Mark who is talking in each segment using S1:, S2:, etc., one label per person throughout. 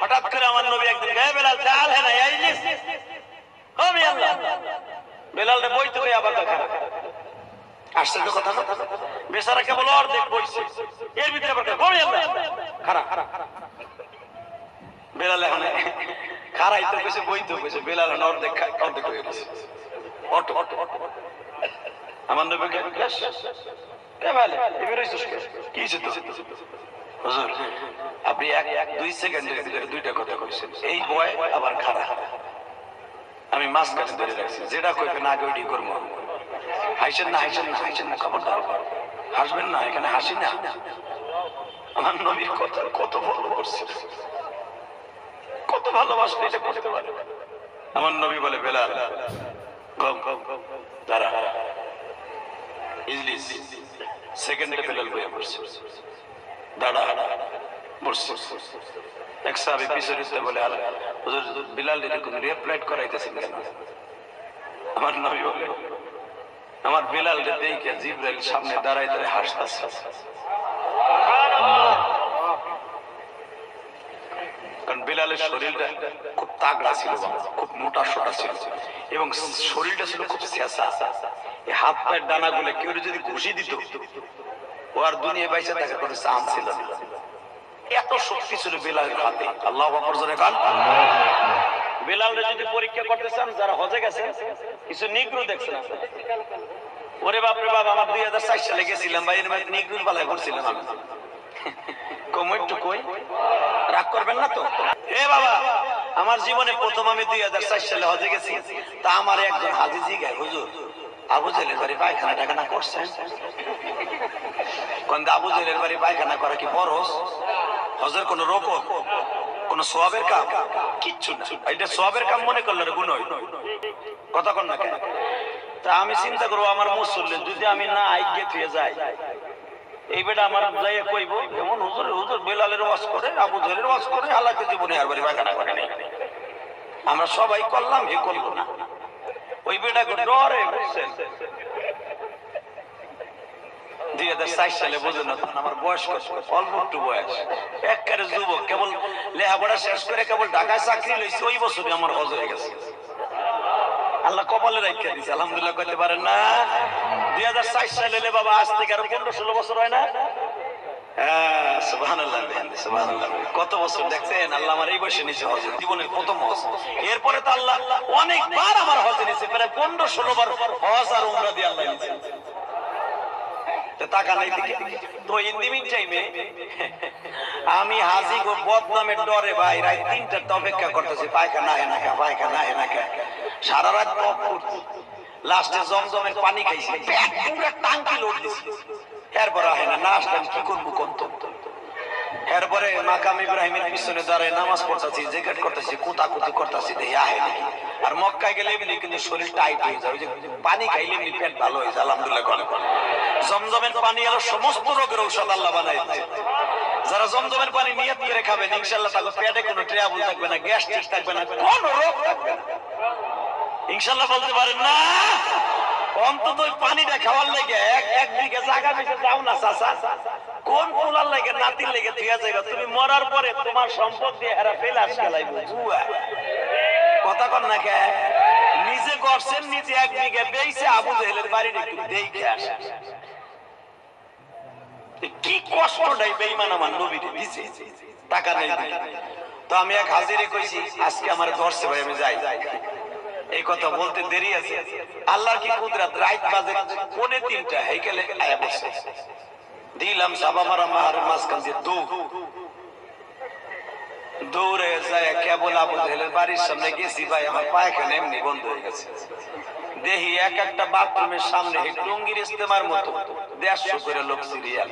S1: হঠাৎ করে আমার নবী একদিন হে বেলাল চাল হে না আইলিস আমি আল্লাহ বেলালরে বইতে কই আবার দেখা আসছে তো কথা না বেচারা কেবল অর্ধেক বইছে এর ভিতরে আবার কই আল্লাহ খারাপ বেলাল এখন খারাইতে কইছে বইতে কইছে বেলাল অর্ধেক অর্ধেক হয়ে গেছে অটো আমার নবী কে ভালো এবারে কি হইছে তো হুজুর আপনি এক দুই সেকেন্ডের ভিতরে দুইটা কথা কইছেন এই বয় আবার খারাপ আমি মাঝখানে ধরে রাখছি যেটা কইবেন আগে ওইটি করবো হাসেন না হাসেন না হাসেন না খবরদার হাসবেন না এখানে হাসি না আমার নবীর কথা কত ভালো করছে কত ভালোবাসলে এটা করতে পারে আমার নবী বলে বেলাল গম দাঁড়া ইজলিস সেকেন্ডে বেলাল বইয়া পড়ছে দাঁড়া বসছে এক সাহাবী পিছনে বলে আর হুজুর বিলাল এরকম রিপ্লাইট করাইতেছেন কেন আমার নবী বলে আমার বিলাল দেখে জিবরাইল সামনে দাঁড়ায় দাঁড়ায় হাসতেছে কারণ বিলালের শরীরটা খুব তাগড়া ছিল খুব মোটা সোটা ছিল এবং শরীরটা ছিল খুব শেষা এই হাত পায়ের ডানাগুলো কেউ যদি ঘুষি দিত ও আর দুনিয়া বাইসে দেখা করে চান্স ছিল এত শক্তি ছিল বিলালের হাতে আল্লাহু আকবার জোরে গান বিলালরে যদি পরীক্ষা করতে চান যারা হজে গেছে কিছু নিগ্রো দেখছেন ওরে বাপ রে বাপ আমার 2004 সালে গেছিলাম ভাই এর মধ্যে নিগ্রোর বালায় করছিলাম আমি কমেন্ট কই রাগ করবেন না তো এ বাবা আমার জীবনে প্রথম আমি 2004 সালে হজে গেছি তা আমার একজন হাজী জিগায় হুজুর আবু জেলের বাড়ি পায়খানা টাকানা করছেন কোন আবু জেলের বাড়ি পায়খানা করা কি ফরজ হজের কোন রকম কোন সওয়াবের কাম কিচ্ছু না এটা সওয়াবের কাম মনে করলে গুনাহ কথা কোন না কেন তা আমি চিন্তা করব আমার মুসল্লি যদি আমি না আইগে থেকে যাই এই বেটা আমার যাইয়ে কইব এমন হুজুর হুজুর বেলালের ওয়াজ করে আবু জেলের ওয়াজ করে আল্লাহকে জীবনে আর বাড়ি পায়খানা করে নাই আমরা সবাই করলাম হে করব না ওই বেটাকে ডরে বুঝছেন 2004 সালে বুঝলেন না আমার বয়স অল্প একটু বয়স একবারে যুবক কেবল লেখাপড়া শেষ করে কেবল ঢাকায় চাকরি লইছে ওই বছরই আমার হজ হয়ে গেছে আল্লাহ কপালে রাখা দিয়েছে আলহামদুলিল্লাহ কইতে পারেন না 2004 সালে বাবা আজ থেকে আরো 15-16 বছর হয় না হ্যাঁ সুবহানাল্লাহ সুবহানাল্লাহ কত বছর দেখছেন আল্লাহ আমার এই বয়সে নিচে হজ জীবনের প্রথম হজ এরপরে তো আল্লাহ অনেকবার আমার হজে নিচে প্রায় 15-16 বার হজ আর উমরা দিয়ে আল্লাহ নিচে টাকা নাই তো ইন্দিমিন টাইমে আমি হাজি গো বদনামের ডরে ভাই রাত 3টা অপেক্ষা করতেছি পায়খানা হয় না পায়খানা হয় না সারা রাত টপ করছি লাস্টে জমজমের পানি খাইছি পেট পুরো টাঙ্কি লোড দিছি এরপর হয় না আসলাম কি করবো কত এরপরে মাকাম ইব্রাহিমের পিছনে দাঁড়ায় নামাজ পড়তেছি জিকির করতেছি কুতাকুতি করতেছি দেখি আহে নাকি আর মক্কায় গেলে এমনি কিন্তু শরীর টাইট হয়ে যায় পানি খাইলে এমনি পেট ভালো হয়ে যায় আলহামদুলিল্লাহ করে জমজমের পানি হলো সমস্ত রোগের ঔষধ আল্লাহ বানাই দিয়েছে যারা জমজমের পানি নিয়ত করে খাবেন ইনশাআল্লাহ তাদের পেটে কোনো ট্রাবল থাকবে না গ্যাস্ট্রিক থাকবে না কোনো রোগ থাকবে না ইনশাআল্লাহ বলতে পারেন না অন্তত ওই পানিটা খাওয়ার লেগে একদিকে জায়গা বেঁচে যাও না চাচা কোন পোলার লেগে নাতির লেগে থিয়া যাইবা তুমি মরার পরে তোমার সম্পদ দিয়ে এরা ফেলাস খেলাইবো জুয়া কথা কন না কে নিজে করছেন নিজে একদিকে বেইছে আবু জেহেলের বাড়ির একটু দেখে আসে কি কষ্টটাই বেঈমান আমার নবীরে দিছে টাকা নেই তো আমি এক হাজিরে কইছি আজকে আমার ধরছে ভাই আমি যাই এই কথা বলতে দেরি আছে আল্লাহর কি কুদরত রাত বাজে 2:45 হেকেলে আয়া বসে দিলাম সাবা মারা মার মাঝখান দিয়ে দৌড়ে যায় কেবল আবু জেহেলের বাড়ির সামনে গেছি ভাই আমার পায়খানা এমনি বন্ধ হয়ে গেছে দেখি এক একটা বাথরুমের সামনে টুঙ্গির ইস্তেমার মতো 150 করে লোক সিরিয়াল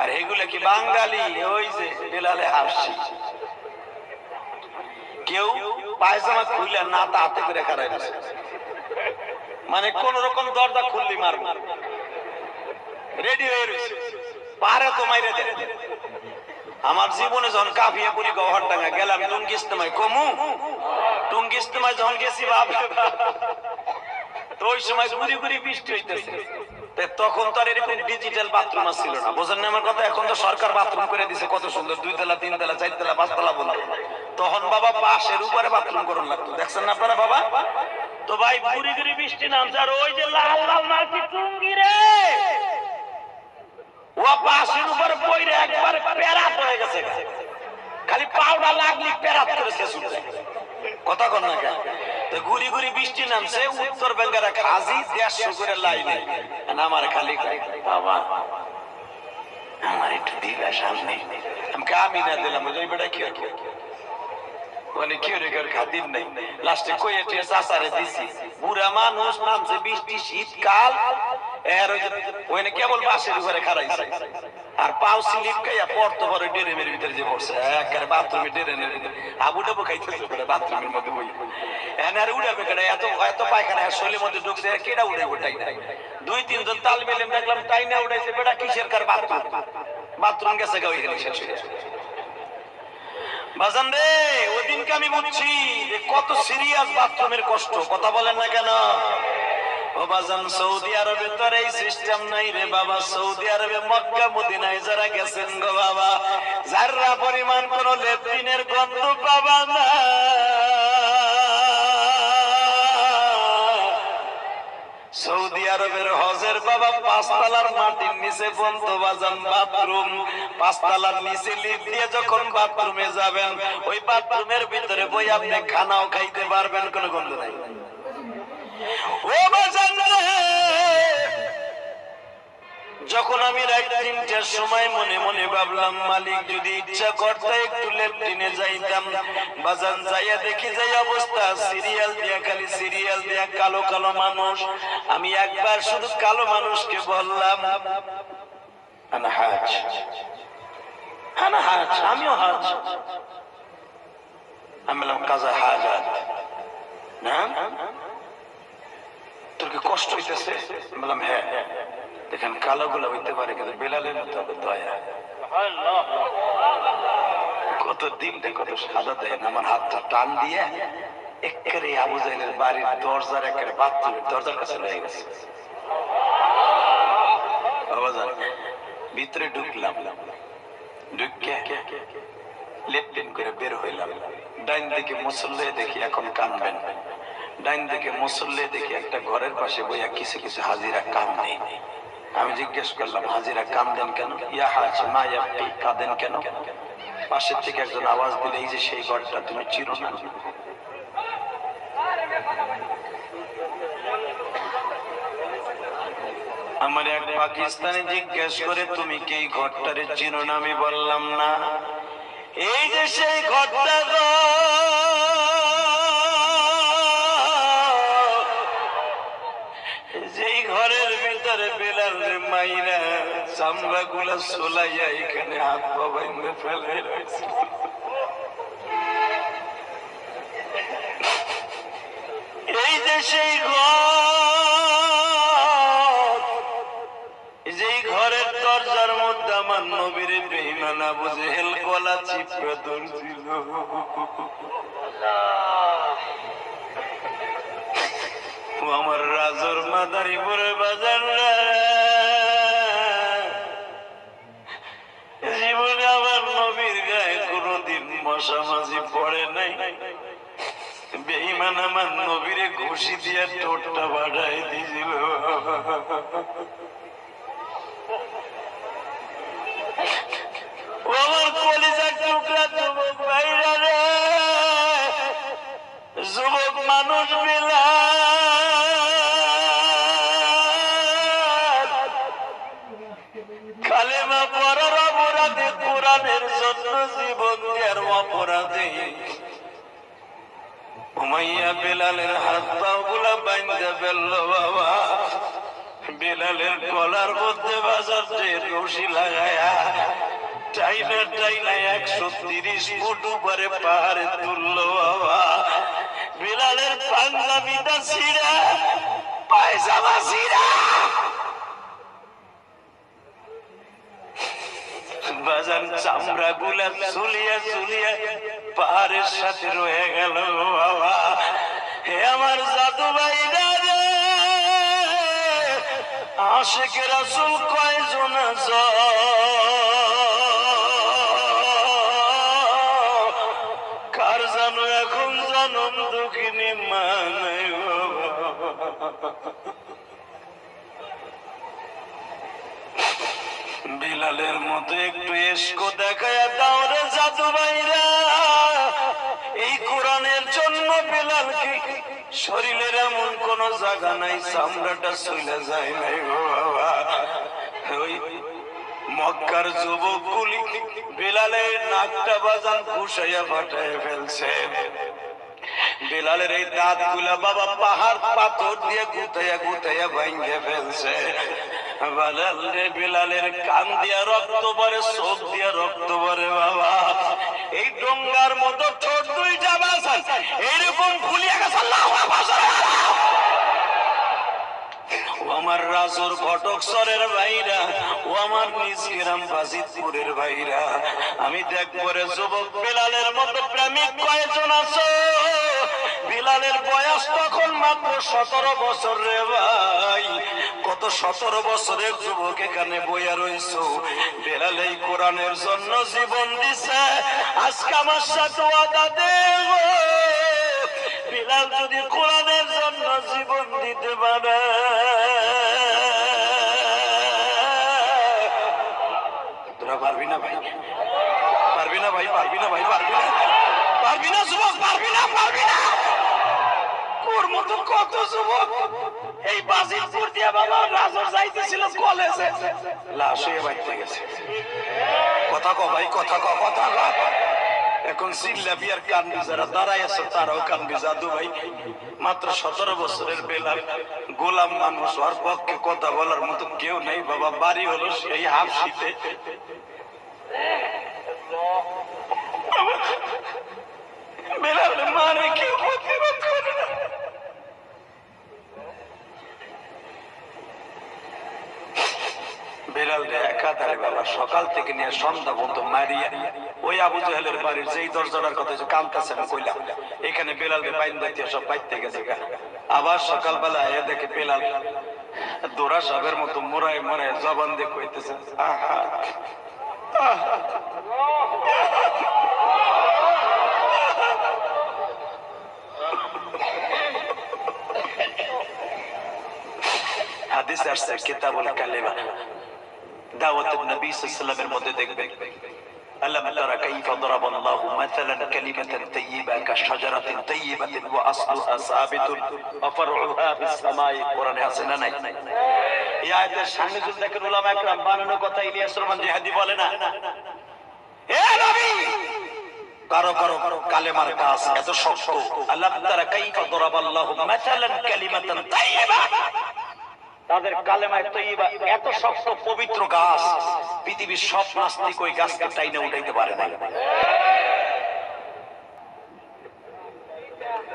S1: আর এগুলো কি বাঙালি ওই যে বেলালে হাসি কেউ পায়জামা খুলে না তা হাতে করে খারাই আছে মানে কোন রকম দরজা খুললি মারব রেডি হয়ে রয়েছে পারে তো মাইরে দে আমার জীবনে যখন কাফিয়া বলি গহরডাঙ্গা গেলাম টুঙ্গি ইস্তেমায় কমু টুঙ্গি ইস্তেমায় যখন গেছি বাপ তো ওই সময় গুড়ি গুড়ি বৃষ্টি হইতেছে তখন তো আর এরকম ডিজিটাল বাথরুম ছিল না, বোঝেন না আমার কথা? এখন তো সরকার বাথরুম করে দিছে কত সুন্দর, 2 তলা 3 তলা 4 তলা 5 তলা বলে। তখন বাবা বাঁশের উপরে বাথরুম করুন লাগতো, দেখছেন না আপনারা বাবা? তো ভাই গুড়ি গুড়ি বৃষ্টি নামছে, আর ওই যে লাল লাল মাটি টুঙ্গি রে, ও বাঁশের উপরে পইরে একবার প্যারাত হয়ে গেছে, খালি পাউডার লাগলি প্যারাত করেছে শুনছে। কথা কন না কেন? তো গুড়ি গুড়ি বৃষ্টি নামছে, উত্তর বেঙ্গার খাজি 150 করে লাইনে, আমার খালি বাবা আমার একটু দিবা সামনে, আমি না দিলাম ওই বেটা কি মানে কি রে খাদিম নাই, লাস্টে কইয়ে টিয়ে চাচারে দিছি। বুড়া মানুষ নামছে, বৃষ্টি শীতকাল, এর ওইনে কেবল বাসের উপরে খাড়াইছে, আর পাও স্লিপ খাইয়া পড়তে পারে ড্রেনের ভিতরে যে পড়ছে, একেবারে বাথরুমে ড্রেনের ভিতরে আবুটাবু খাইতেছে বাথরুমের মধ্যে বই এনে আর উড়াবে কেটে, এত এত পায়খানা শরীরের মধ্যে ঢুকছে, কেটা উড়ে ওটাই নাই। 2-3 জন তাল মেলে দেখলাম তাই না উড়াইছে, বেটা কিসের কার বাথরুম, বাথরুম গেছে গা ওইখানে শেষ হয়ে গেছে। বাজান রে, ওই দিনকে আমি বুঝছি যে কত সিরিয়াস বাথরুমের কষ্ট, কথা বলেন না কেন? ও বাজান, সৌদি আরবে তো এই সিস্টেম নাই রে বাবা। সৌদি আরবে মক্কা মদিনায় যারা গেছেন গো বাবা, যারা পরিমাণ কোন লেট্রিনের গন্ধ পাবা না। সৌদি আরবের হজের বাবা 5 তলার মাটির নিচে বন্ধ বাজান বাথরুম, 5 তলার নিচে লিফট দিয়ে যখন বাথরুমে যাবেন, ওই বাথরুমের ভিতরে বই আপনি খানাও খাইতে পারবেন, কোনো গন্ধ নাই। ও বাজান রে, যখন আমি রাত 3টার সময় মনে মনে ভাবলাম মালিক যদি ইচ্ছা করতে একটু লেফটিনে যাইতাম, বাজান যাইয়া দেখি যাই অবস্থা, সিরিয়াল দিয়া, খালি সিরিয়াল দিয়া কালো কালো মানুষ। আমি একবার শুধু কালো মানুষকে বললাম আনা হাজ, আনা হাজ, আমিও হাজ। আমি বললাম কাজা হাজাত না, তোর কি কষ্ট হইতেছে? বললাম হ্যাঁ। দেখেন কালো গুলা হইতে পারে, কিন্তু বেলালের মতো দয়া, কত দিনটা কত সাদা দেয়। আমার হাতটা টান দিয়ে একেবারে আবু জাহেলের বাড়ির দরজার একেবারে বাথরুমের দরজার কাছে লেগে গেছে। ভিতরে ঢুকলাম, ঢুকে লেট্রিন করে বের হইলাম। ডাইন দিকে মুসল্লি দেখি এখন কানবেন, ডাইন দিকে মুসল্লি দেখি একটা ঘরের পাশে বইয়া কিছু কিছু হাজিরা কান নেই। আমি জিজ্ঞেস করলাম হাজিরা কান্দেন কেন? ইয়া হাজ মা ইয়াবকি, কাঁদেন কেন? পাশের থেকে একজন আওয়াজ দিলে এই যে সেই ঘরটা তুমি চিনো না? আমার এক পাকিস্তানি জিজ্ঞেস করে তুমি কি এই ঘরটারে চিনো না? আমি বললাম না। এই যে সেই ঘরটা গো, যেই ঘরের ভিতরে বেলালের মাইরা চামড়া গুলা সোলাইয়া এখানে হাত পা বাইন্ধে ফেলে রয়েছে। এই যে সেই ঘর, যেই ঘরের দরজার মধ্যে আমার নবীর বেঈমান আবু জেহেল গলা চিপে ধরছিল। আমার রাজর মাদারি পরে বাজার, জীবনে আমার নবীর গায়ে কোনদিন মশা মাছি পড়ে নাই। বেঈমান আমার নবীরে ঘুষি দিয়ে ঠোঁটটা বাড়াই দিয়েছিল। আমার কলিজার টুকরা যুবক ভাইরা রে, যুবক মানুষ বিলাল কালেমা পড়ার অপরাধে, কোরআনের জন্য জীবন দেওয়ার অপরাধে উমাইয়া বেলালের হাত পা গুলা বাইন্ধা ফেলল বাবা। বেলালের গলার মধ্যে বাজার রশি লাগায়া টাইনা টাইনা 130 ফুট উপরে পাহাড়ে তুললো বাবা। বেলালের পাঞ্জাবিটা ছিঁড়া, পায়জামা ছিঁড়া, বাজান চামড়া গুলা চুলিয়া চুলিয়া পাহাড়ের সাথে রয়ে গেল বাবা। হে আমার জাদু ভাই রে, আশিকে রাসূল কয়জন আছে কার জানো এখন জনম দুঃখিনী মা নাই বিলালের মতো একটু এসকো দেখায় দাও রে জাদু ভাইরা এই কোরআনের জন্য বিলালকে শরীরের এমন কোন জায়গা নাই চামড়াটা চলে যায় নাই গো বাবা ওই মক্কার যুবকগুলি বিলালের নাকটা বাজান ঘুষাইয়া ফাটায় ফেলছে বিলালের এই দাঁত গুলা বাবা পাহাড় পাথর দিয়ে গুতাইয়া গুতাইয়া ভাঙ্গে ফেলছে বিলালের কান দিয়া রক্ত পরে চোখ দিয়া রক্ত পরে বাবা এই ডোঙ্গার মতো ঠোঁট দুইটা বাসান এইরকম ফুলিয়া গেছে ও আমার রাজুর ঘটকসরের ভাইরা ও আমার নিজ গ্রাম বাজিতপুরের ভাইরা আমি দেখবো রে যুবক বিলালের মতো প্রেমিক কয়জন আছো বিলালের বয়স তখন মাত্র 17 বছর রে ভাই কত 17 বছরের যুবক এখানে বইয়া রইছো বিলাল এই কোরআনের জন্য জীবন দিছে আজকে আমার সাথে ওয়াদা দেব বিলাল যদি কোরআনের জন্য জীবন দিতে পারে তোরা পারবি না ভাই পারবি না ভাই পারবি না ভাই পারবি না পারবি না যুবক পারবি না কোর মতো কত যুবক এই বাজিতপুর দিয়ে বাবা রাজর যাইতেছিল কলেজে লাশ হয়ে বাইতে গেছে কথা কও ভাই কথা কও এখন সিল্লাবি আর কানবি যারা দাঁড়ায় আছে তারাও কানবি জাদু ভাই মাত্র 17 বছরের বেলা গোলাম মানুষ ওর পক্ষে কথা বলার মতো কেউ নেই বাবা বাড়ি হলো সেই হাফসিতে বেলাল মারে কেউ প্রতিবাদ করে না বেলাল একাধারে বাবা সকাল থেকে নিয়ে সন্ধ্যা পর্যন্ত মারিয়া ওই আবু জাহেলের বাড়ির যেই দরজাটার কথা যে কামতাছে না কইলাম এখানে বেলালকে বাইন বাইতে সব বাইতে গেছে আবার সকালবেলা এ দেখে বেলাল দোরা সাহেবের মতো মোড়ায় মোড়ায় জবান দিয়ে কইতেছে আহা হাদিস আসছে কিতাবুল কালিমা দাওয়াতুন নবী সাল্লাল্লাহু আলাইহি ওয়াসাল্লামের মধ্যে দেখবেন আল্লাহ তাআলা কাইফা দারাবাল্লাহু মাসালান কালিমাতান তাইয়্যিবা কাশাজারাতিন তাইয়্যিবাতিন ওয়া আসলুহা সাবিতুন ওয়া ফারউহা ফিস সামাই কোরআনে আছে না নাই এই আয়াতের সামনে যদি দেখেন উলামা একরাম বানানো কথা ইলিয়াস রহমান জিহাদি বলে না হে নবী কারো কালেমার কাজ এত শক্ত আল্লাহ তাআলা কাইফা দারাবাল্লাহু মাসালান কালিমাতান তাইয়্যিবা তাদের কালেমায়ে তয়্যিবা এত শক্ত পবিত্র গাছ পৃথিবীর সব নাস্তিক ওই গাছকে টাইনে উঠাইতে পারে না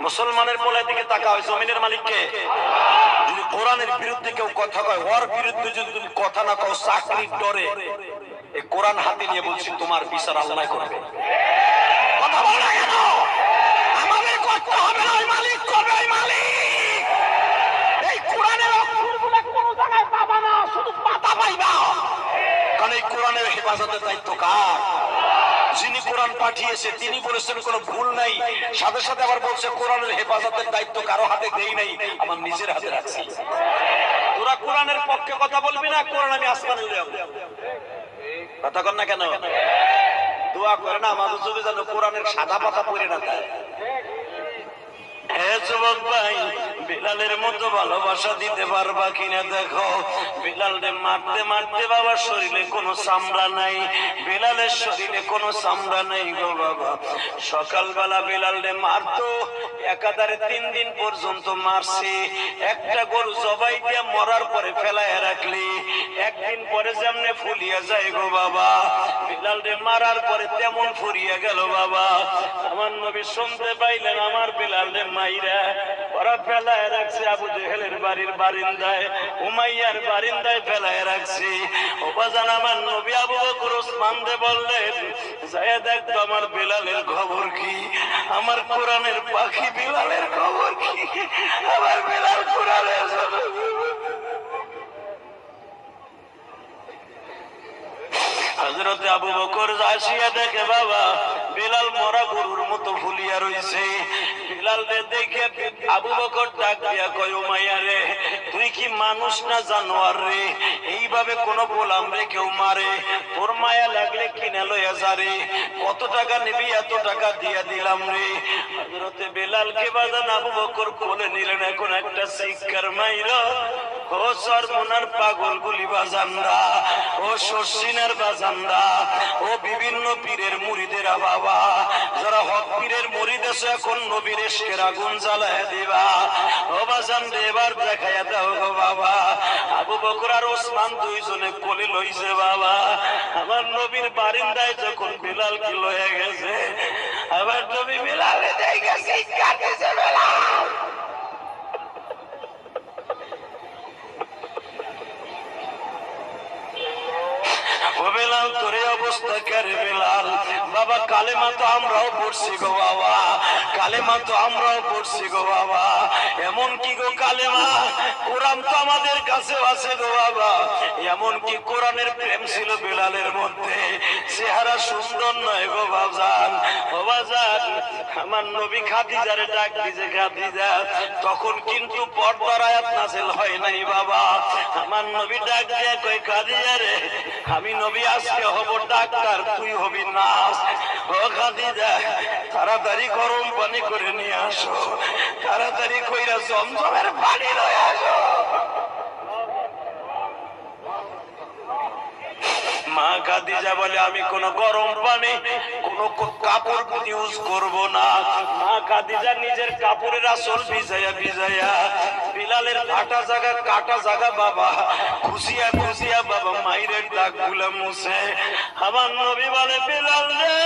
S1: মুসলমানের পোলার দিকে তাকা হয় জমিনের মালিককে যদি কোরআনের বিরুদ্ধে কেউ কথা কয় ওর বিরুদ্ধে যদি তুমি কথা না কও চাকরির ডরে এই কোরআন হাতে নিয়ে বলছি তোমার বিচার আল্লাহ করবে কথা বল না কেন আমাদের করতে হবে না ওই মালিক করবে ওই মালিক এই কোরআনের অক্ষরগুলো কোন জায়গায় পাবা না শুধু পাতা পাইবা কারণ এই কোরআনের হেফাজতের দায়িত্ব কার যিনি কোরআন পাঠিয়েছে তিনি বলেছেন কোনো ভুল নাই সাথে সাথে আবার বলছে কোরআনের হেফাজতের দায়িত্ব কারো হাতে দেই নাই আমার নিজের হাতে রাখছি তোরা কোরআনের পক্ষে কথা বলবি না কোরআন আমি আসমানে নিয়ে যাব কথা কর না কেন দোয়া করে না আমাদের যদি যেন কোরআনের সাদা পাতা পড়ে না যায় হে যুবক ভাই বিলালের মতো ভালোবাসা দিতে পারবা কিনা দেখো বিলালকে মারতে মারতে বাবার শরীরে কোনো চামড়া নাই বিলালের শরীরে কোনো চামড়া নাই গো বাবা সকালবেলা বিলালকে মারতো একাধারে 3 দিন পর্যন্ত মারছে একটা গরু জবাই দিয়ে মরার পরে ফেলায় রাখলি একদিন পরে যেমনে ফুলিয়া যায় গো বাবা বিলালকে মারার পরে তেমন ফুরিয়ে গেল বাবা আমার নবী শুনতে পাইলেন আমার বিলালকে মাইরা ওরা ফেলায় রাখছে আবু জেহেলের বাড়ির বারিন্দায় উমাইয়ার বারিন্দায় ফেলায় রাখছে ও বাজান আমার নবী আবু বকর ওসমান দে বললেন যায় দেখতো আমার বিলালের খবর কি আমার কোরআনের পাখি বিলালের খবর কি আমার বিলাল কোরআনের হযরতে আবু বকর আসিয়া দেখে বাবা বেলাল মরা গরুর মতো ফুলিয়া রইছে। বেলাল দেখে আবু বকর ডাক দিয়া কয়, ও মাইয়া রে, তুই কি মানুষ না জানোয়ার রে? এইভাবে কোন গোলাম রে কেউ মারে? তোর মায়া লাগলে কিনে লইয়া যা রে। কত টাকা নিবি? এত টাকা দিয়া দিলাম রে। হযরতে বেলালকে বাজান আবু বকর কোলে নিলেন। এখন একটা শিক্ষার মাইরা, ও সরমনার পাগল গুলি বাজানরা, ও শর্ষিনার বাজানরা, ও বিভিন্ন পীরের মুরিদেরা বাবা, যারা হক পীরের মুরিদ আছে, এখন নবীর ইশকের আগুন জ্বালায় দিবা। ও বাজান রে, এবার দেখাইয়া দাও গো বাবা। আবু বকর আর ওসমান দুইজনে কোলে লইছে বাবা। আমার নবীর বারিন্দায় যখন বেলালকে লয়ে গেছে, আবার নবী বেলালে দেখে শিক্ষা দিয়েছে। বেলাল বেলাল তোরে অবস্থা করে বেলাল বাবা, কালেমা তো আমরাও পড়ছি গো বাবা, কালেমা তো আমরাও পড়ছি গো বাবা। এমন কি গো কালেমা, কোরআন তো আমাদের কাছেও আছে গো বাবা। এমন কি কোরআনের প্রেম ছিল বেলালের মধ্যে। চেহারা সুন্দর নয় গো বাজান, ও বাজান আমার নবী খাদিজারে ডাক দিছে, খাদিজা। তখন কিন্তু পর্দার আয়াত নাযিল হয় নাই বাবা। আমার নবী ডাক দিয়ে কই, খাদিজা রে, আমি নবী আজকে হব ডাক্তার, তুই হবি নার্স। ও খাদিজা, তাড়াতাড়ি গরম পানি করে নিয়ে আসো, তাড়াতাড়ি কইরা জমজমের পানি লয়ে আসো। মা খাদিজা বলে, আমি কোন গরম পানি, কোন কাপড় ইউজ করব না। মা খাদিজা নিজের কাপড়ের আসল ভিজাইয়া ভিজাইয়া বিলালের ফাটা জায়গা, কাটা জায়গা বাবা খুশিয়া খুশিয়া বাবা মাইরের দাগ গুলা মুছে। আমার নবী বলে, বিলাল রে,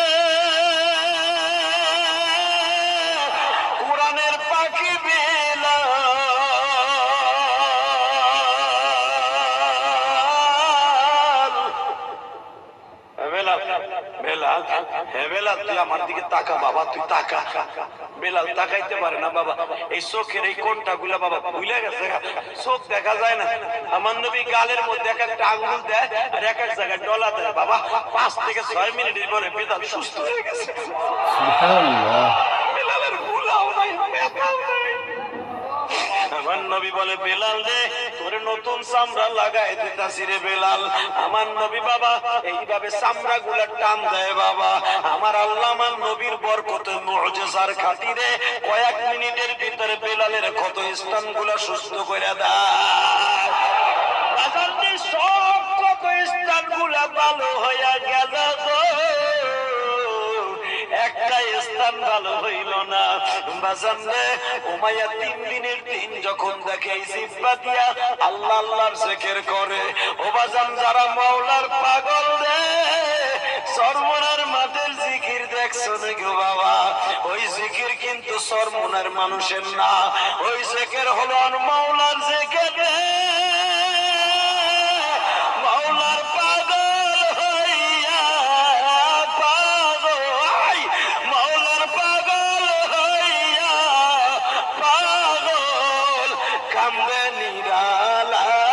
S1: কোরআনের পাখি বিলাল, বেলাল, হে বেলাল, তুই আমার দিকে তাকা বাবা, তুই তাকা। বেলাল তাকাইতে পারে না বাবা, এই চোখের এই কোনটা গুলা বাবা ভুলে গেছে, চোখ দেখা যায় না। আমার নবী গালের মধ্যে এক একটা আঙ্গুল দেয় আর এক এক জায়গায় ডলা দেয় বাবা। 5 থেকে 6 মিনিটের পরে বেলাল সুস্থ হয়ে গেছে। বেলালের ভুলাও নাই, ব্যথাও নাই। আমার নবী বলে, বেলাল রে, তোরে নতুন চামড়া লাগাই দিতাছি রে বেলাল। আমার নবী বাবা এইভাবে চামড়া গুলা টান দেয় বাবা। আমার আল্লাহ আমার নবীর বরকতে মুজিজার খাতিরে কয়েক মিনিটের ভিতরে বেলালের ক্ষত স্থান গুলা সুস্থ করে দেয়। বাজারে সব ক্ষত স্থান গুলা ভালো হইয়া গেল গো, একটা স্থান ভালো হইল না। বাজারে উমাইয়া 3 দিনের দিন যখন দেখে এই জিহ্বা দিয়া আল্লাহ আল্লাহর জিকির করে, ও বাজান যারা মাওলার পাগল রে, সরমনার মাঠের জিকির দেখছো নাকি বাবা? ওই জিকির কিন্তু সরমনার মানুষের না, ওই জিকির হলো মাওলার জিকির। মাওলার পাগল হইয়া পাগল, মাওলার পাগল হইয়া পাগল কান্দে নিরালায়।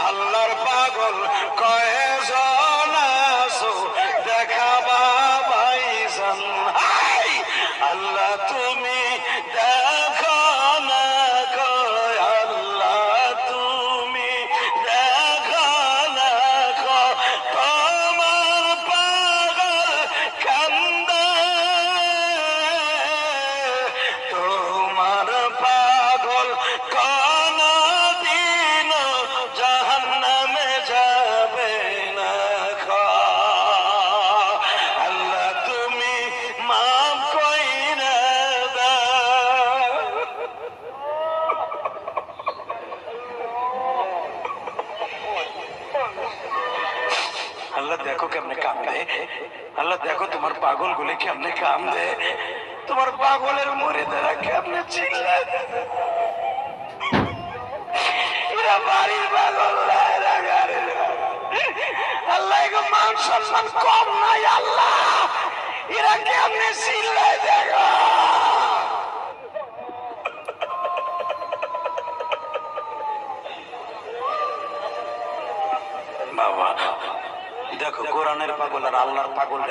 S1: আল্লাহর পাগল কয়জন আছো দেখাবা ভাইজান, আল্লাহ তুমি দেখো না কয়, আল্লাহ তুমি দেখো না কয়, তোমার পাগল কান্দে, তোমার পাগল কোনদিন জাহান্নামে যাবে না। আল্লাহ তুমি মাফ কইরা দাও। আল্লাহ দেখো কেমনে কান্দে, আল্লাহ দেখো তোমার পাগল গুলি কেমনে কান্দে, তোমার পাগলের মুরিদেরা কেমনে চিল্লায়। এরা বাড়ির পাগল না, এরা গাড়ির পাগল। আল্লাহ এগো মান সম্মান কম নাই, আল্লাহ এরা কেমনে চিল্লায় দেখো।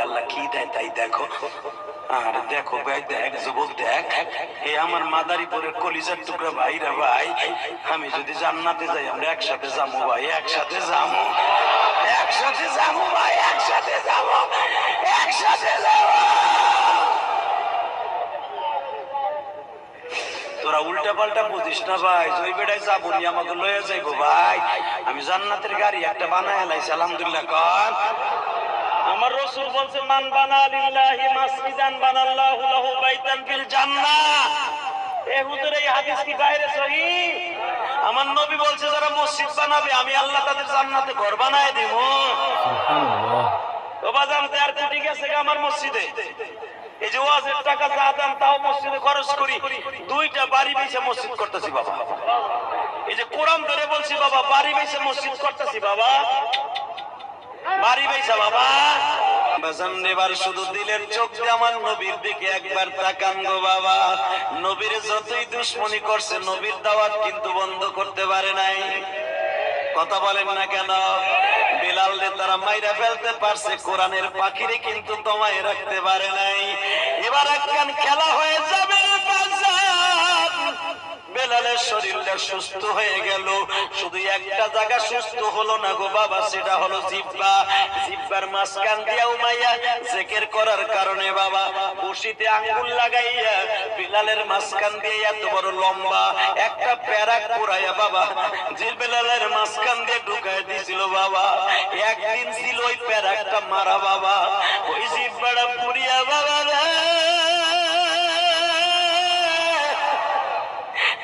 S1: আল্লাহ কি দেয় তাই দেখো। আর দেখো ভাই, দেখ যুবক, দেখ এই আমার মাদারীপুরের কলিজার টুকরা ভাইরা ভাই, আমি যদি জান্নাতে যাই আমরা একসাথে যাবো ভাই, একসাথে যাবো, একসাথে যাবো ভাই, একসাথে যাবো, একসাথে যাবো। তোরা উল্টা পাল্টা বুঝিস না ভাই, ওই বেড়ায় যাবো নি আমাকে লয়ে যাইবো ভাই। আমি জান্নাতের গাড়ি একটা বানায় লাইছি আলহামদুলিল্লাহ। কর আমার রাসূল বলছে, মান বানা লিল্লাহি মাসজিদান বানাল্লাহু লাহু বাইতান ফিল জান্নাহ। এ হুজুর, এই হাদিস কি বাইরে সহিহ? আমার নবী বলছে যারা মসজিদ বানাবে আমি আল্লাহ তাদের জান্নাতে ঘর বানায় দেব। সুবহানাল্লাহ। ও বাজান, আর কোটি গেছে আমার মসজিদে। এই যে ওয়াজের টাকা যা দাম তাও মসজিদে খরচ করি, দুইটা বাড়ি বেচে মসজিদ করতেছি বাবা। এই যে কোরআন ধরে বলছি বাবা, বাড়ি বেচে মসজিদ করতেছি বাবা, বাড়ি বেচা বাবা। বাজান, এবার শুধু দিলের চোখ দিয়ে আমার নবীর দিকে একবার তাকান গো বাবা। নবীর যতই দুশ্মনী করছে, নবীর দাওয়াত কিন্তু বন্ধ করতে পারে নাই। কথা বলেন না কেন? বিলালরে তারা মাইরা ফেলতে পারছে, কোরআনের পাখিরে কিন্তু দমায় রাখতে পারে নাই। এবার একখান খেলা হয়ে যাবে বাজার। বেলালের শরীরটা সুস্থ হয়ে গেল, শুধু একটা জায়গা সুস্থ হলো না গো বাবা, সেটা হলো জিহ্বা। জিহ্বার মাঝখান দিয়া উমাইয়া জিকির করার কারণে বাবা বসিতে আঙ্গুল লাগাইয়া বেলালের মাঝখান দিয়ে এত বড় লম্বা একটা প্যারাক পুরাইয়া বাবা যে বেলালের মাঝখান দিয়ে ঢুকাই দিয়েছিল বাবা। একদিন ছিল ওই প্যারাকটা মারা বাবা, ওই জিহ্বাটা পুরিয়া বাবা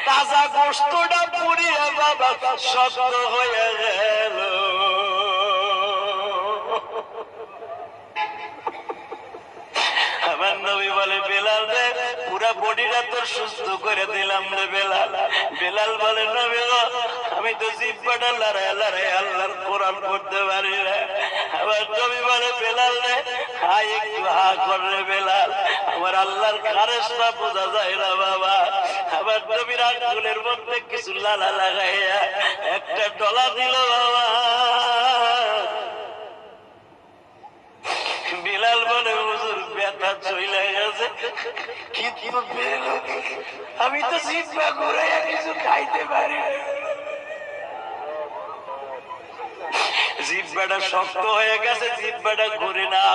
S1: তাজা গোস্তটা পুড়িয়া বাবা শক্ত হয়ে গেল। আমার নবী বলে, বেলাল রে পুরা বডিটা তোর সুস্থ করে দিলাম রে বেলাল। বেলাল বলে, নবী গো, আমি তো জিহ্বাটা লড়াই লড়াই আল্লাহর কোরআন পড়তে পারি না। আমার নবী বলে, বেলাল রে হাই একটু হা কর রে বেলাল, আমার আল্লাহর খারেসটা বোঝা যায় না বাবা। আবার নবীর আঙ্গুলের মধ্যে কিছু লালা লাগাইয়া একটা ডলা দিল বাবা। বিলাল বলে, হুজুর ব্যথা চলে গেছে, কিন্তু আমি তো জিহ্বা ঘুরাইয়া কিছু খাইতে পারি না। জিহ্বাটা শক্ত হয়ে গেছে, জিহ্বাটা ঘুরে না।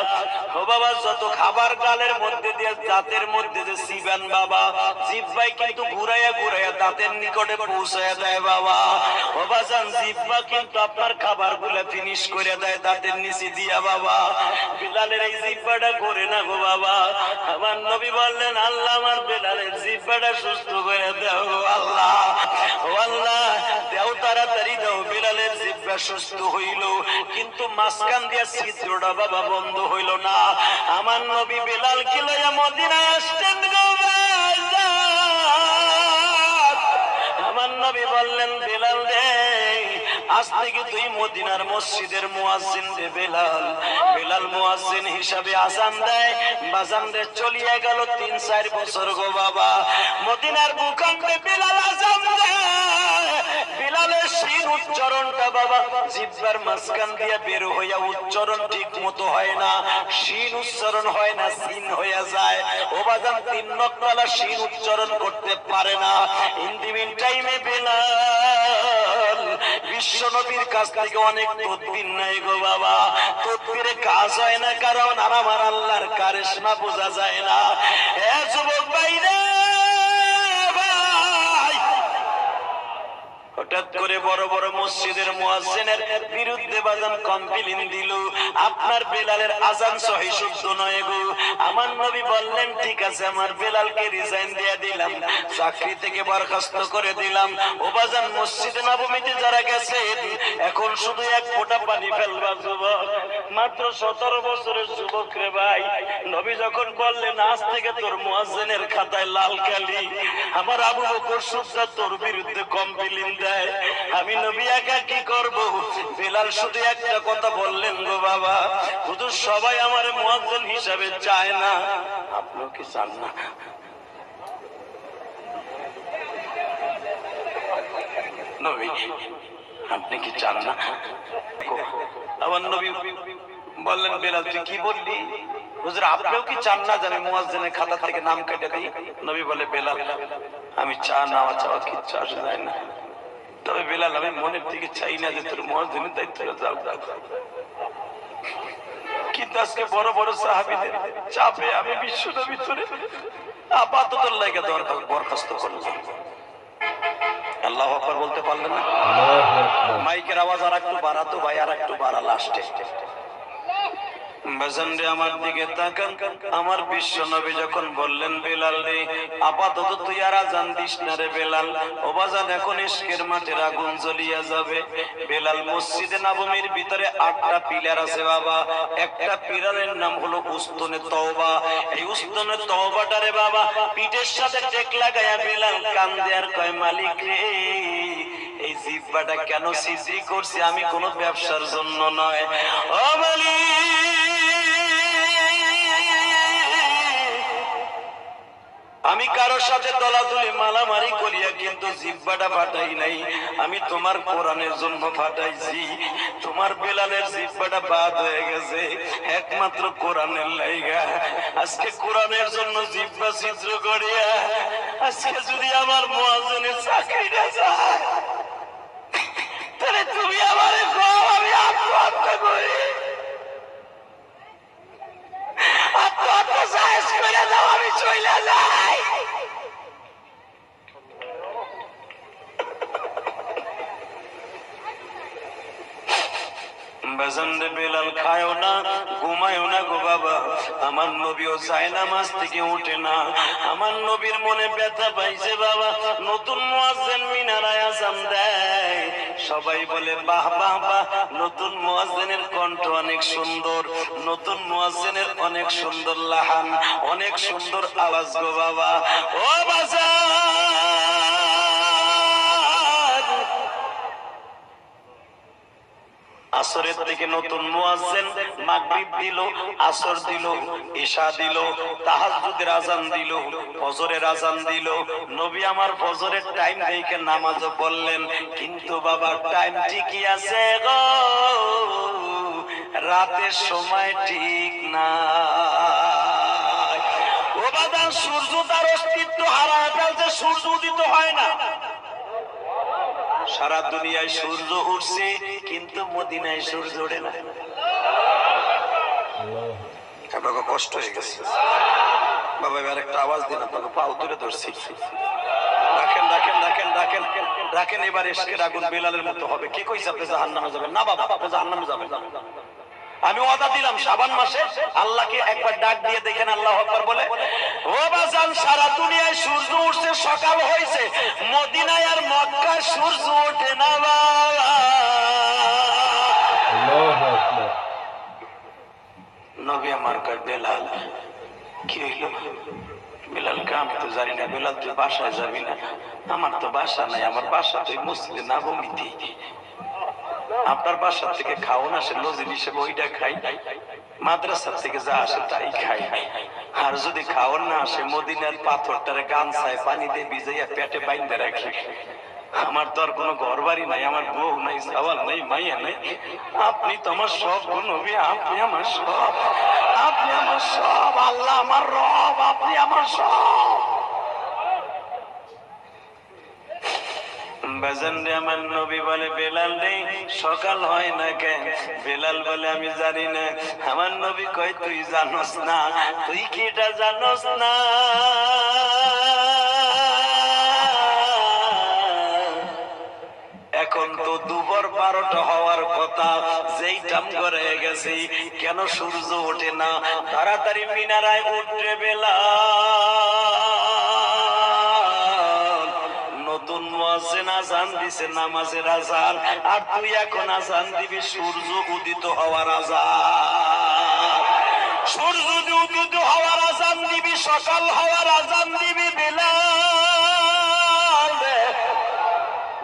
S1: ও বাবা, যত খাবার গালের মধ্যে দিয়ে দাঁতের মধ্যে যে চিবান বাবা, জিহ্বাই কিন্তু ঘুরাইয়া ঘুরাইয়া দাঁতের নিকটে পৌঁছায় দেয় বাবা। ও বাজান, জিহ্বা কিন্তু আপনার খাবার গুলা ফিনিশ করে দেয় দাঁতের নিচে দিয়া বাবা। বিলালের এই জিহ্বাটা ঘুরে না গো বাবা। আমার নবী বললেন, আল্লাহ আমার বিলালের জিহ্বাটা সুস্থ করে দাও আল্লাহ, ও আল্লাহ দেও, তাড়াতাড়ি দাও। বিলালের জিহ্বা সুস্থ হইল, কিন্তু মাঝখান দিয়া ছিদ্রটা বাবা বন্ধ হইল না। আমার নবী বেলালকে লইয়া মদিনায় আসতেন গো বাজার। আমার নবী বললেন, বেলাল রে, আজ থেকে তুই মদিনার মসজিদের মুয়াজ্জিন রে বেলাল। বেলাল মুয়াজ্জিন হিসাবে আযান দেয়। বাজান রে চলিয়া গেল ৩-৪ বছর গো বাবা। মদিনার ভূখণ্ডে বেলাল আযান দেয়। বেলালের শিন উচ্চারণটা বাবা জিহ্বার মাঝখান দিয়ে বের হইয়া উচ্চারণ ঠিক মতো হয় না, শিন উচ্চারণ হয় না, সিন হইয়া যায়। ও বাজান ৩ নকলা শিন উচ্চারণ করতে পারে না। ইন দি মিন টাইমে বেলাল বিশ্ব নবীর কাছ থেকে অনেক তদবির নাই গো বাবা। তদবিরে কাজ হয় না, কারণ আমার আল্লাহর কারিশমা বোঝা যায় না। এ যুবক ভাইরা, হঠাৎ করে বড় বড় মসজিদের মুয়াজ্জিনের বিরুদ্ধে বাজান কমপ্লেইন দিল, আপনার বেলালের আযান সহিহ শুদ্ধ নয় গো। আমার নবী বললেন, ঠিক আছে, আমার বেলালকে রিজাইন দিয়ে দিলাম, চাকরি থেকে বরখাস্ত করে দিলাম। ও বাজান, মসজিদে নববীতে যারা গেছে এখন শুধু এক ফোঁটা পানি ফেলবা যুবক, মাত্র ১৭ বছরের যুবক রে ভাই। নবী যখন বললেন, আজ থেকে তোর মুয়াজ্জিনের খাতায় লাল কালি, আমার আবু বকর সুদ্দা তোর বিরুদ্ধে কমপ্লেইন দেয়। আমি নবী একা কি করব? বেলাল শুধু একটা কথা বললেন গো বাবা, হুজুর সবাই আমার মুয়াজ্জিন হিসাবে চায় না, আপনিও কি চান না? নবী আপনি কি চান না? আমার নবী বললেন বেলাল তুই কি বললি? হুজুর আপনিও কি চান না জানি মুয়াজ্জিনের খাতা থেকে নাম কেটে দেই? নবী বলে বেলাল আমি নেওয়া চাওয়া কিচ্ছু আসে যায় না, তবে বেলাল আমি মনের থেকে চাই না যে তোর মুয়াজ্জিনের দায়িত্বটা যাও। কিন্তু আজকে বড় বড় সাহাবীদের চাপে আমি বিশ্বটা ভিতরে আপাতত লাগে বরখাস্ত করলাম। আল্লাহু আকবার বলতে পারলেন না? মাইকের আওয়াজ আর একটু বাড়াতো ভাই, আর একটু বাড়া লাস্টে। বাজানরে আমার দিকে তাকান, আমার বিশ্ব নবী যখন বললেন বেলাল রে আপাতত তুই আর আজান দিস না রে বেলাল, ও বাজান এখন ইশকের মাঠের আগুন জ্বলিয়া যাবে। বেলাল মসজিদে নববীর ভিতরে 8টা পিলার আছে বাবা, একটা পিলারের নাম হলো উস্তুনে তওবা। এই উস্তুনে তওবাটারে বাবা পিঠের সাথে টেক লাগায়া বেলাল কান্দে আর কয় মালিক রে এই জিহ্বাটা কেন সিজরি করছি, আমি কোনো ব্যবসার জন্য নয়। ও মালিক আমি কারোর সাথে দলাদলি মালামারি করিয়া কিন্তু জিহ্বাটা ফাটাই নাই, আমি তোমার কোরআনের জন্য ফাটাইছি। তোমার বেলালের জিহ্বাটা বাদ হয়ে গেছে একমাত্র কোরআনের লাইগা। আজকে কোরআনের জন্য জিহ্বা ছিদ্র করিয়া আজকে যদি আমার মুয়াজ্জিনের চাকরিটা যায় তাহলে তুমি আমারে কও আমি আত্মহত্যা করি। আত্মহত্যা জায়েজ করে দাও, আমি চইলা যাই। বাজানরে বেলাল খায়ও না ঘুমায়ও না গো বাবা, আমার নবীও যায় নামাজ থেকে উঠে না। আমার নবীর মনে ব্যথা পাইছে বাবা, নতুন মুয়াজ্জিন মিনারায় আযান দেয়, সবাই বলে বাহ বাহ বাহ, নতুন মুয়াজ্জিনের কণ্ঠ অনেক সুন্দর, নতুন মুয়াজ্জিনের অনেক সুন্দর লাহান, অনেক সুন্দর আওয়াজ গো বাবা। ও বাজান আসরের থেকে নতুন মুয়াজ্জিন মাগরিব দিল, আসর দিল, ইশা দিল, তাহাজ্জুদের আযান দিল, ফজরের আযান দিল। নবী আমার ফজরের টাইম দেখে নামাজও পড়লেন, কিন্তু বাবা টাইম ঠিকই আছে গো, রাতের সময় ঠিক না। ও বাবা সূর্য তার অস্তিত্ব হারায় ফেলছে, সূর্য উদিত হয় না। সারা দুনিয়ায় সূর্য উঠছে কিন্তু মদিনায় সূর্য ওঠে না। আপনাকে কষ্ট হয়ে গেছে বাবা, এবার একটা আওয়াজ দিন, আপনাকে পাও তুলে ধরছি। রাখেন রাখেন রাখেন রাখেন রাখেন, এবার ইশকের আগুন বেলালের মতো হবে। কে কইছে আপনি জাহান্নামে যাবেন? না বাবা আপনি জাহান্নামে যাবেন। আমি ওয়াদা দিলাম শাবান মাসে আল্লাহকে একবার ডাক দিয়ে দেখেন আল্লাহু আকবার বলে। ও বাজান সারা দুনিয়ায় সূর্য উঠছে, সকাল হয়েছে, মদিনায় আর মক্কায় সূর্য ওঠে না বাবা। আল্লাহু আকবার। নবী আমার কয় বেলাল কি হইল? বেলালকে আমি তো জানি না। বেলাল তুই বাসায় যাবি না? আমার তো বাসা নাই, আমার বাসা তুই মসজিদে নববীতে। আপনার বাসা থেকে খাওয়ান আসে লজিল হিসেবে ওইটা খাই, মাদ্রাসা থেকে যা আসে তাই খাই, আর যদি খাওয়ান না আসে মদিনার পাথরটারে গামছায় পানি দিয়ে ভিজাইয়া পেটে বাইন্ধে রাখি। আমার তো আর কোনো ঘর বাড়ি নাই, আমার বউ নাই, সওয়াল নাই, মাইয়া নাই। আপনি তো আমার সব নবী, আপনি আমার সব, আপনি আমার সব, আল্লাহ আমার রব, আপনি আমার সব। বাজানরে আমার নবী বলে বেলাল রে সকাল হয় না কেন? বেলাল বলে আমি জানি না। আমার নবী কয় তুই জানোস না? তুই কি এটা জানোস না? এখন তো দুপুর 12টা হওয়ার কথা, যেই টাইম করে গেছে, কেন সূর্য ওঠে না? তাড়াতাড়ি মিনারায় উঠে বেলাল, নতুন মুয়াজ্জিন আযান দিছে নামাজের আযান, আর তুই এখন আযান দিবি সূর্য উদিত হওয়ার আযান। সূর্য উদিত হওয়ার আযান দিবি, সকাল হওয়ার আযান দিবি বেলাল।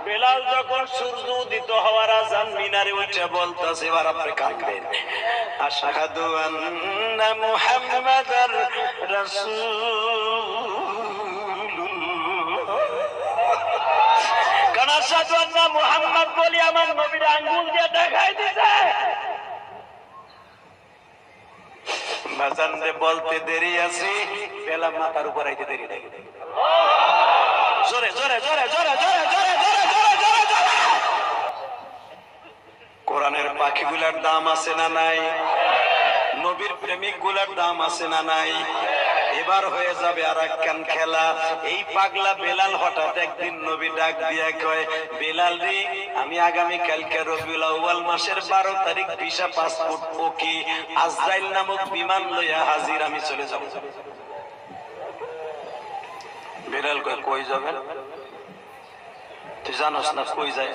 S1: বেলাল যখন সূর্য উদিত হওয়ার আযান মিনারে উঠে বলতাছে, এবার আপনি কাঁদবেন, আশহাদু আন্না মুহাম্মাদার রাসূলুল্লাহ। কারণ আশহাদু আন্না মুহাম্মাদ বলি আমার নবীর আঙ্গুল দিয়ে দেখাই দিছে। বাজান রে বলতে দেরি আছে, বেলা মাথার উপর আইতে দেরি নাই। জোরে জোরে জোরে জোরে জোরে জোরে জোরে জোরে জোরে জোরে। কোরআনের পাখিগুলার দাম আছে না নাই? নবীর প্রেমিক গুলার দাম আছে না নাই? এবার হয়ে যাবে আর একখান খেলা। এই পাগলা বেলাল হঠাৎ একদিন নবী ডাক দিয়া কয়, বেলাল রে, আমি আগামী কালকে রবিউল আউয়াল মাসের 12 তারিখ ভিসা পাসপোর্ট ওকে আজরাইল নামক বিমান লইয়া হাজির, আমি চলে যাব। বেলাল কয়, কই যাবেন? তুই জানোস না কই যায়?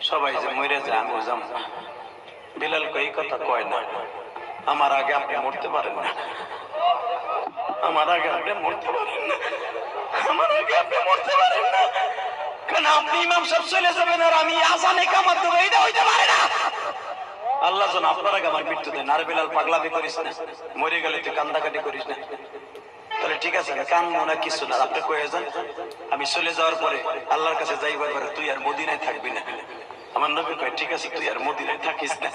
S1: সবাই যে মরে যায়, আমিও যাব। বেলাল কয়, এই কথা কয় না, আমার আগে আপনি মরতে পারেন না, আমার আগে আপনি মরতে পারেন না, আমার আগে আপনি মরতে পারেন না, কেন আপনি ইমাম সাহেব চলে যাবেন আর আমি আজানে কামাত দেবো, এইটা হইতে পারে না। আল্লাহ যেন আপনার আগে আমার মৃত্যু দেন। আর বেলাল, পাগলামি করিস না, মরে গেলে তুই কান্দাকাটি করিস না। তাহলে ঠিক আছে, কান্দবো না, কিছু না, আপনি কয়ে যান, আমি চলে যাওয়ার পরে আল্লাহর কাছে যাইবার পরে তুই আর মদিনায় থাকবি না। আমার নবী কয়, ঠিক আছে, তুই আর মদিনায় থাকিস না।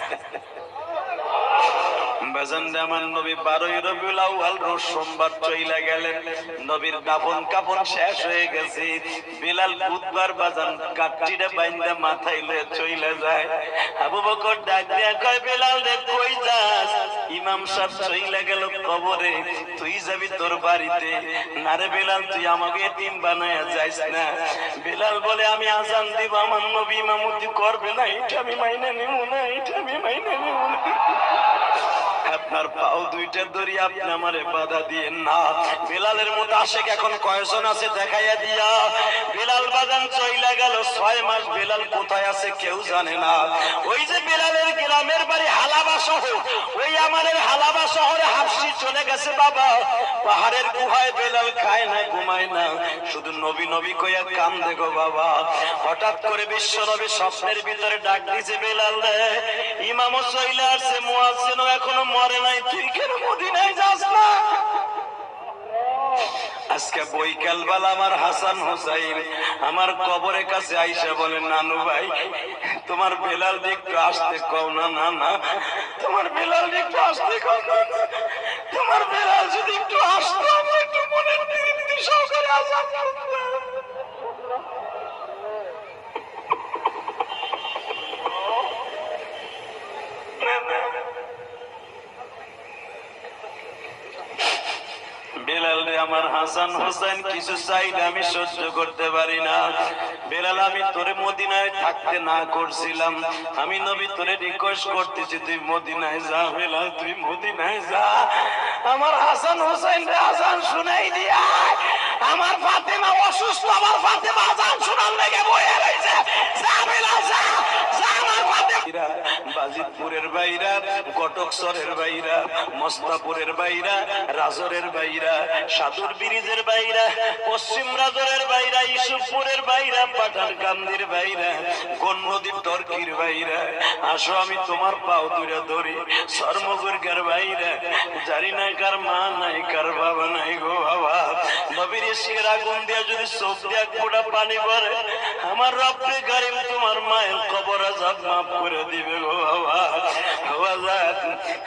S1: আমার নবী 12 রবিউল আউয়াল রোজ সোমবার চইলা গেলেন। নবীর দাফন কাফন শেষ হয়ে গেছে। বেলাল বুধবার বাজান কাটটিটা বাইন্দা মাথায় লয়ে চইলা যায়। আবু বকর ডাক দিয়া কয়, বেলাল রে, কই যাস? ইমাম সাহেব চইলা গেল কবরে, তুই যাবি তোর বাড়িতে। না রে বেলাল, তুই আমাকে এতিম বানায়া যাইস না। বেলাল বলে, আমি আজান দিব, আমার নবী ইমামতি করবে না, এটা আমি মাইনে নিব না, এটা আমি মাইনে নিব না। আপনার পাও দুইটা ধরি, আপনি আমারে বাধা দিয়েন না। বেলালের মতো আশেক এখন কয়জন আছে দেখাইয়া দিয়া। বেলাল বাজান চইলা গেল, 6 মাস বেলাল কোথায় আছে কেউ জানে না। ওই যে বেলালের গ্রামের বাড়ি হালাবা শহর, ওই আমাদের হালাবা শহরে হাফসি চলে গেছে বাবা। পাহাড়ের গুহায় বেলাল খায় না, ঘুমায় না, শুধু নবী নবী কইয়া কাম দেখো বাবা। হঠাৎ করে বিশ্ব নবী স্বপ্নের ভিতরে ডাক দিছে, বেলাল রে, ইমামও চইলা আসছে, মুয়াজ্জিনও এখনো মরে নাই, তুই কেন মদিনায় যাস না? আজকে বৈকাল বেলা আমার হাসান হোসাইন আমার কবরের কাছে আইসা বলে, নানু ভাই, তোমার বেলাল একটু আসতে কও না। না না, তোমার বেলাল একটু আসতে কও না, তোমার বেলাল যদি একটু আসতো, আমি একটু মনের তৃপ্তি সহকারে আজান করতাম। বেলাল রে, আমার হাসান হোসেন কিছু চাইলে আমি সহ্য করতে পারি না। বেলাল, আমি তোরে মদিনায় থাকতে না করছিলাম, আমি নবী তোরে রিকোয়েস্ট করতেছি, তুই মদিনায় যা। বেলাল, তুই মদিনায় যা। আমার হাসান হোসেন রে আজান শুনাই দিয়া, আমার ফাতেমা অসুস্থ, আমার ফাতেমা আজান শোনার লেগে বয়ে রইছে। যা বেলাল, যা যা, আমার ফাতেমা। বাজিতপুরের বাইরা, কটকসরের বাইরা, মস্তাপুরের বাইরা, রাজরের বাইরা, সাদুর ব্রিজের বাইরা, পশ্চিম রাজরের বাইরা, ইসুফপুরের বাইরা, পাঠানকান্দির বাইরা, গণ্যদীপ টর্কির বাইরা, আসো আমি তোমার পাও দুইটা ধরি। সর্মগুরগার বাইরা, জানি না কার মা নাই, কার বাবা নাই গো বাবা। নবীর ইশকের আগুন দিয়া যদি চোখ দিয়া ফোঁটা পানি পড়ে, আমার রব্বে কারীম তোমার মায়ের কবর আযাব মাফ করে দিবে গো বাবা।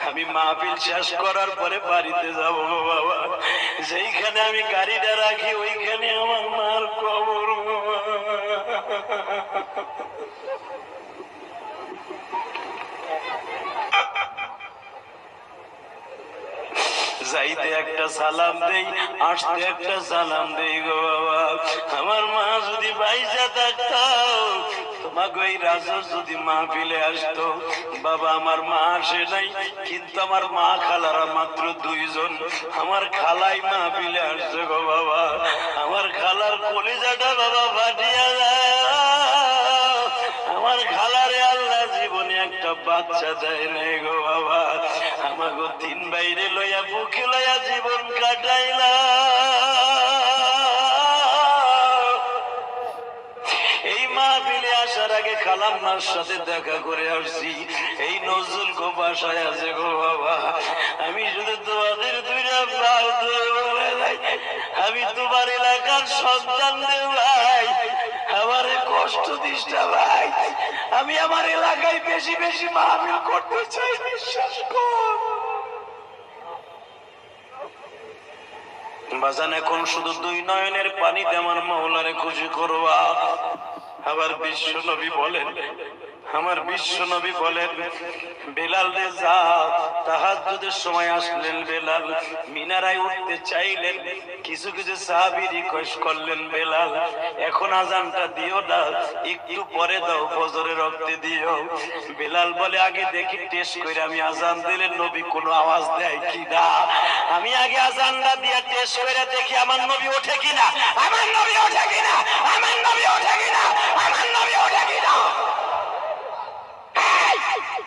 S1: আমি মাহফিল শেষ করার পরে বাড়িতে যাব গো বাবা। যেইখানে আমি গাড়িটা রাখি ওইখানে আমার মার কবর। যাইতে একটা সালাম দেই, আসতে একটা সালাম দেই গো বাবা। আমার মা যদি বাইসা থাকতো, তোমাকে ওই রাজর যদি মাহফিলে আসতো বাবা। আমার মা আসে নাই, কিন্তু আমার মা খালারা মাত্র 2 জন। আমার খালাই মাহফিলে আসছে গো বাবা। আমার খালার কলিজাটা বাবা ফাটিয়া যায়। আমার খালারে আল্লাহ জীবনে একটা বাচ্চা দেয় নাই গো বাবা। আমাকে 3 বাইরে লইয়া বুকে লইয়া জীবন কাটাইলা। এই মাহফিলে আসার আগে খালাম্মার সাথে দেখা করে আসছি। এই নজরুল গো বাসায় আছে গো বাবা। আমি শুধু তোমাদের 2টা পাও ধরে বলে যাই, আমি তোমার এলাকার সন্তান রে ভাই, আমারে কষ্ট দিস না ভাই। আমি আমার এলাকায় বেশি বেশি মাহফিল করতে চাই, বিশ্বাস কর। বাজান এখন শুধু দুই নয়নের পানিতে আমার মাওলারে খুশি করবা। আবার বিশ্ব নবী বলেন, আমার বিশ্ব নবী বলেন, বেলাল রে যা, তাহাজ্জুদের সময় আসলেন বেলাল, মিনারায় উঠতে চাইলেন, কিছু কিছু সাহাবী রিকোয়েস্ট করলেন, বেলাল এখন আজানটা দিও না, একটু পরে দাও, ফজরের রক্তে দিও। বেলাল বলে আগে দেখি টেস্ট করে আমি আজান দিলে নবী কোনো আওয়াজ দেয় কিনা, আমি আগে আজানটা দিয়ে টেস্ট করে দেখি আমার নবী ওঠে কিনা, আমার নবী ওঠে কিনা, আমার নবী ওঠে কিনা, আমার নবী ওঠে কিনা।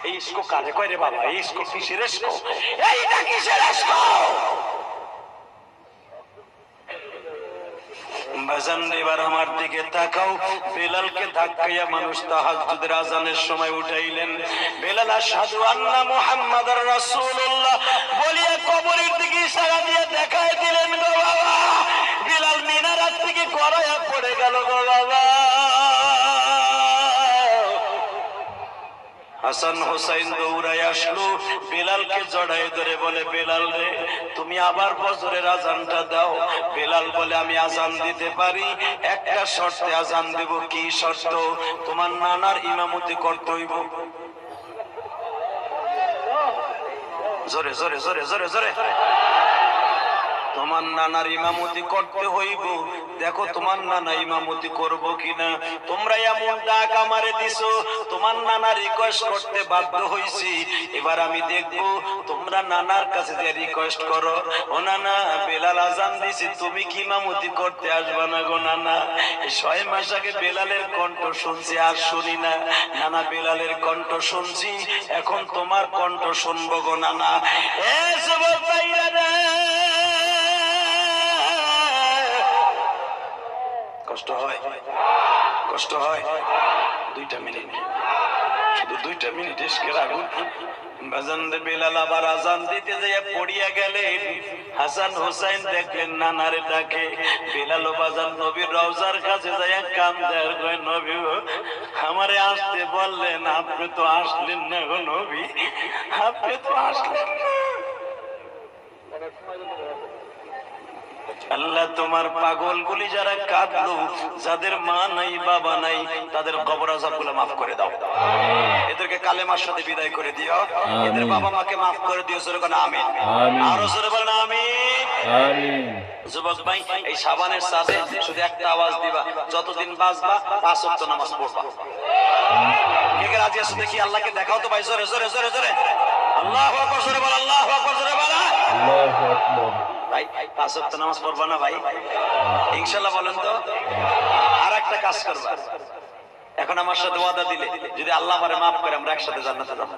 S1: এই ইস্কো কারে কয় রে বাবা? এই ইস্কো কিসের ইস্কো? এইটা কিসের ইস্কো? বাজান এবার আমার দিকে তাকাও। বেলালকে ধাক্কাইয়া মানুষ তাহাজ্জুদের আজানের সময় উঠাইলেন। বেলাল আশহাদু আন্না মুহাম্মাদুর রাসূলুল্লাহ বলিয়া কবরের দিকে ইশারা দিয়ে দেখায় দিলেন গো বাবা। বেলাল মিনারাত থেকে গড়াইয়া পড়ে গেল গো বাবা। হাসান হোসাইন দৌড়ায় আসলো, বেলালকে জড়ায় ধরে বলে, বেলাল রে তুমি আবার ফজরের আজানটা দাও। বেলাল বলে আমি আজান দিতে পারি, একটা শর্তে আজান দেব। কি শর্ত? তোমার নানার ইমামতি করতে হইব। জোরে জোরে জোরে জোরে জোরে। তোমার নানার ইমামতি করতে হইব। দেখো তোমার নানা ইমামতি করব কিনা। তোমরা এমন ডাক আমারে দিছো, তোমার নানা রিকোয়েস্ট করতে বাধ্য হইছি। এবার আমি দেখব তোমরা নানার কাছে যে রিকোয়েস্ট করো, ও নানা বেলাল আজান দিছি, তুমি কি ইমামতি করতে আসবা না গো নানা? 6 মাস আগে বেলালের কণ্ঠ শুনছি, আর শুনি না। নানা বেলালের কণ্ঠ শুনছি, এখন তোমার কণ্ঠ শুনবো গো নানা। এ যুবক ভাইরা রে, কষ্ট হয়, কষ্ট হয়। 2টা মিনিট, শুধু 2টা মিনিট ইশকের আগুন। বাজান বেলাল আবার আজান দিতে যাইয়া পড়িয়া গেলেন। হাসান হোসাইন দেখলেন নানারে ডাকে। বেলাল ও বাজান নবীর রওজার কাছে যাইয়া কান্দে আর কয়, নবী আমারে আসতে বললেন, আপনি তো আসলেন না গো নবী, আপনি তো আসলেন না। আল্লাহ তোমার পাগল গুলি যারা কাঁদলো, যাদের মা নাই বাবা নাই, তাদের কবর আযাবগুলো মাফ করে দাও। এদেরকে কালেমার সাথে বিদায় করে দিও। এদের বাবা মাকে মাফ করে দিও। জোরে বলেন আমিন। আরো জোরে বলেন আমিন। যুবক ভাই, এই শাবানের সাথে শুধু একটা আওয়াজ দিবা, যতদিন বাঁচবা 5 ওয়াক্ত নামাজ পড়বা। কে কে রাজি আছো দেখি? আল্লাহকে দেখাও তো ভাই, জোরে জোরে জোরে জোরে। আল্লাহু আকবার, জোরে বল আল্লাহু আকবার, জোরে বল আল্লাহু আকবার। ভাই 5 ওয়াক্ত নামাজ পড়বা না ভাই? ইনশাআল্লাহ বলেন তো। আর একটা কাজ করবা, এখন আমার সাথে ওয়াদা দিলে যদি আল্লাহ আমারে মাফ করে আমরা একসাথে জান্নাতে যাব।